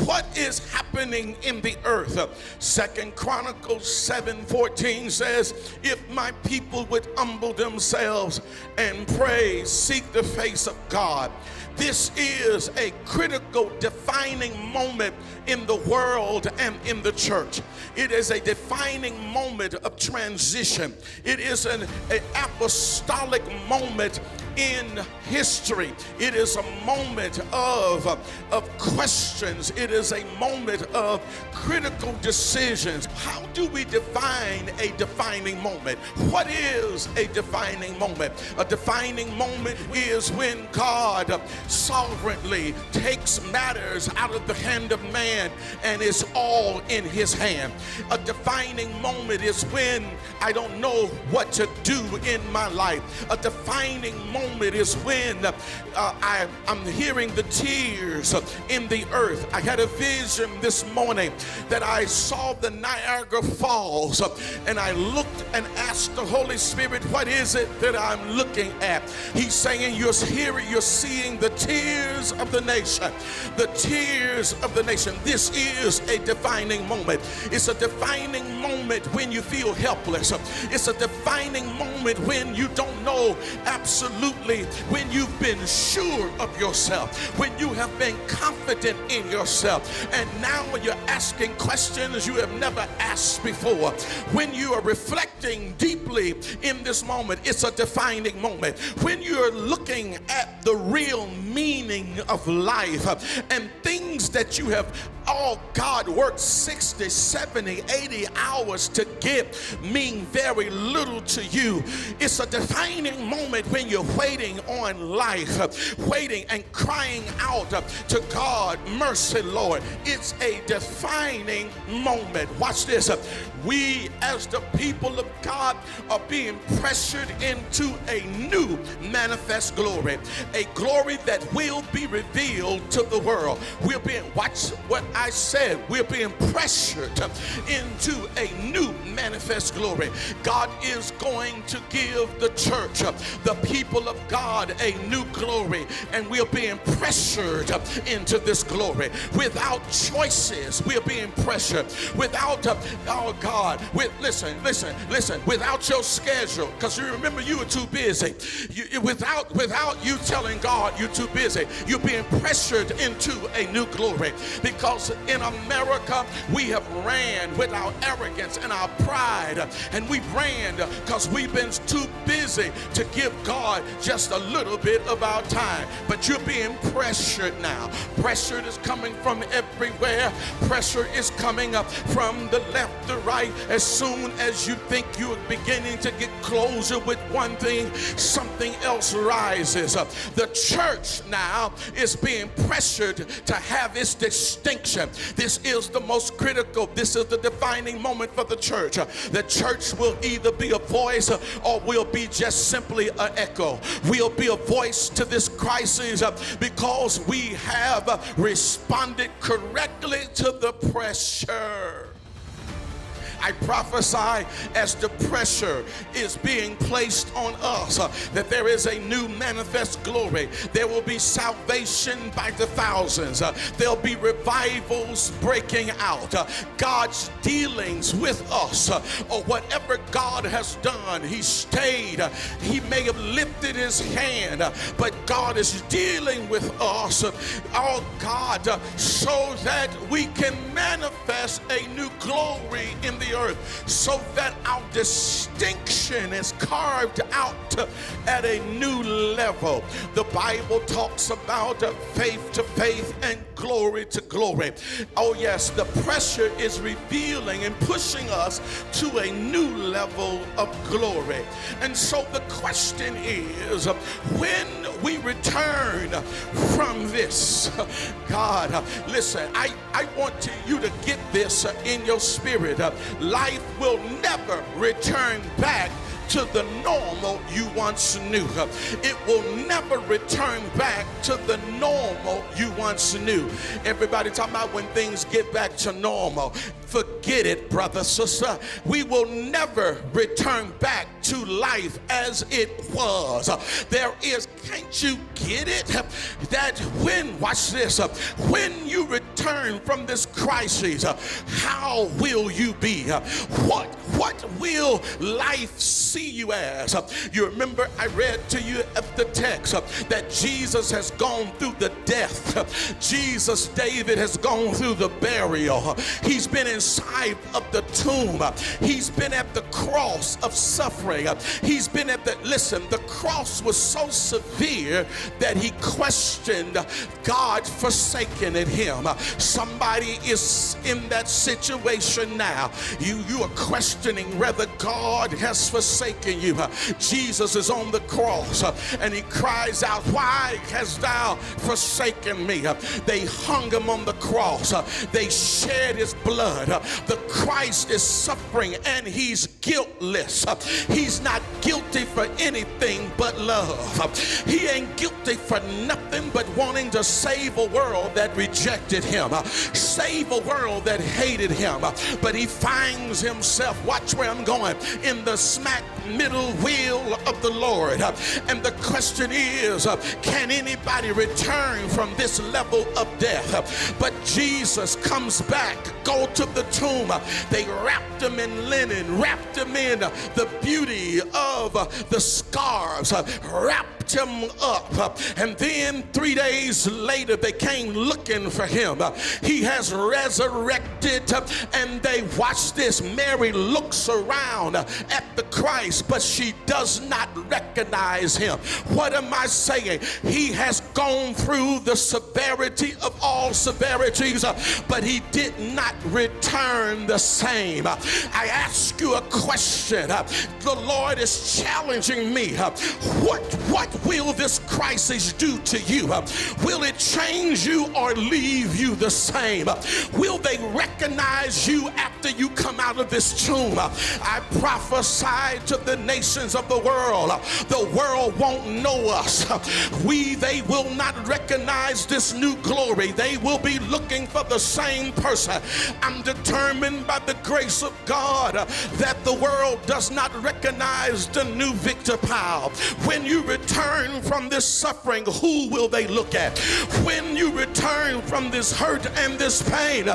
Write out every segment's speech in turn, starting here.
what is happening in the earth. 2 Chronicles 7:14 says, if my people would humble themselves and pray, seek the face of God. This is a critical defining moment in the world and in the church. It is a defining moment of transition. It is an apostolic moment in history. It is a moment of questions. It is a moment of critical decisions. How do we define a defining moment? What is a defining moment? A defining moment is when God sovereignly takes matters out of the hand of man and it's all in his hand. A defining moment is when I don't know what to do in my life. A defining moment is when I'm hearing the tears in the earth. I had a vision this morning that I saw the Niagara Falls, and I looked and asked the Holy Spirit, what is it that I'm looking at? He's saying, you're seeing the tears of the nation. The tears of the nation. This is a defining moment. It's a defining moment when you feel helpless. It's a defining moment when you don't know absolutely, when you've been sure of yourself, when you have been confident in yourself, and now you're asking questions you have never asked before. When you are reflecting deeply in this moment, it's a defining moment. When you're looking at the real meaning of life and things that you have, God worked 60, 70, 80 hours to get mean very little to you. It's a defining moment when you're waiting on life, waiting and crying out to God, mercy, Lord. It's a defining moment. Watch this. We as the people of God are being pressured into a new manifest glory, a glory that will be revealed to the world. We're being, watch what I said, we're being pressured into a new manifest glory. God is going to give the church, the people of God, a new glory, and we're being pressured into this glory. Without choices, we're being pressured. Without, oh God, listen, without your schedule, because you remember you were too busy. Without you telling God you're too busy, you're being pressured into a new glory. Because in America, we have ran with our arrogance and our pride, and we ran because we've been too busy to give God just a little bit of our time. But you're being pressured now. Pressure is coming from everywhere. Pressure is coming up from the left to right. As soon as you think you're beginning to get closer with one thing, something else rises up. The church now is being pressured to have its distinction. This is the most critical. This is the defining moment for the church. The church will either be a voice or will be just simply an echo. We'll be a voice to this crisis because we have responded correctly to the pressure. I prophesy as the pressure is being placed on us that there is a new manifest glory. There will be salvation by the thousands. There'll be revivals breaking out. God's dealings with us, or whatever God has done, he stayed. He may have lifted his hand, but God is dealing with us, oh God, so that we can manifest a new glory in the earth, so that our distinction is carved out at a new level. The Bible talks about faith to faith and glory to glory. Oh yes, the pressure is revealing and pushing us to a new level of glory. And so the question is, when we return from this, God, listen, I want you to get this in your spirit. Life will never return back to the normal you once knew. It will never return back to the normal you once knew. Everybody talking about when things get back to normal. forget it, brother, sister. We will never return back to life as it was. There is, can't you get it? That when, watch this, when you return from this crisis, how will you be? What will life see you as? You remember I read to you at the text that Jesus has gone through the death. Jesus, David, has gone through the burial. He's been inside of the tomb. He's been at the cross of suffering. He's been at the, listen, the cross was so severe that he questioned God forsaken in him. Somebody is in that situation now. You are questioning whether God has forsaken you. Jesus is on the cross and he cries out, why hast thou forsaken me? They hung him on the cross. They shed his blood. The Christ is suffering and he's guiltless. He's not guilty for anything but love. He ain't guilty for nothing but wanting to save a world that rejected him, save a world that hated him. But he finds himself, watch where I'm going, in the smack middle wheel of the Lord. And the question is, can anybody return from this level of death? But Jesus comes back, go to the tomb. They wrapped him in linen, wrapped him in the beauty of the scarves, wrapped him up. And then 3 days later, they came looking for him. He has resurrected, and they, watch this, Mary looks around at the Christ, but she does not recognize him. What am I saying? He has gone through the severity of all severities, but he did not return the same. I ask you a question. The Lord is challenging me. What will this crisis do to you? Will it change you or leave you the same? Will they recognize you after you come out of this tomb? I prophesy to the nations of the world. The world won't know us. They will not recognize this new glory. They will be looking for the same person. I'm determined by the grace of God that the world does not recognize the new Victor Powell. When you return from this suffering, who will they look at? When you return from this hurt and this pain,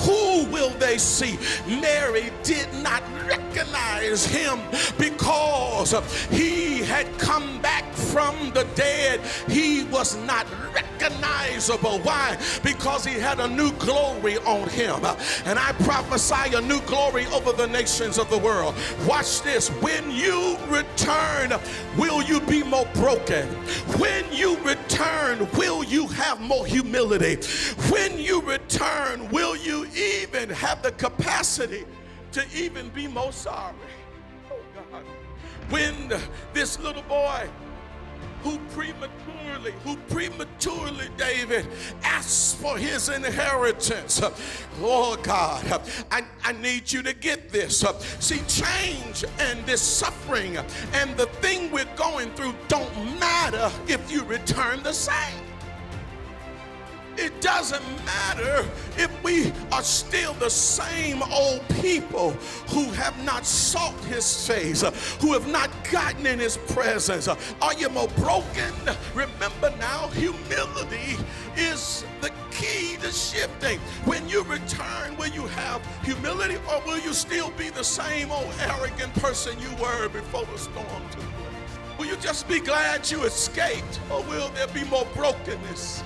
who will they see? Mary did not recognize him because he had come back from the dead. He was not recognizable. Why? Because he had a new glory on him. And I prophesy a new glory over the nations of the world. Watch this. When you return, will you be more broken? When you return, will you have more humility? When you return, will you even have the capacity to even be more sorry? Oh God. When this little boy who prematurely, David, asked for his inheritance. Oh God, I need you to get this. See, change and this suffering and the thing we're going through don't matter if you return the same. It doesn't matter if we are still the same old people who have not sought his face, who have not gotten in his presence. Are you more broken? Remember now, humility is the key to shifting. When you return, will you have humility or will you still be the same old arrogant person you were before the storm took place? Will you just be glad you escaped or will there be more brokenness?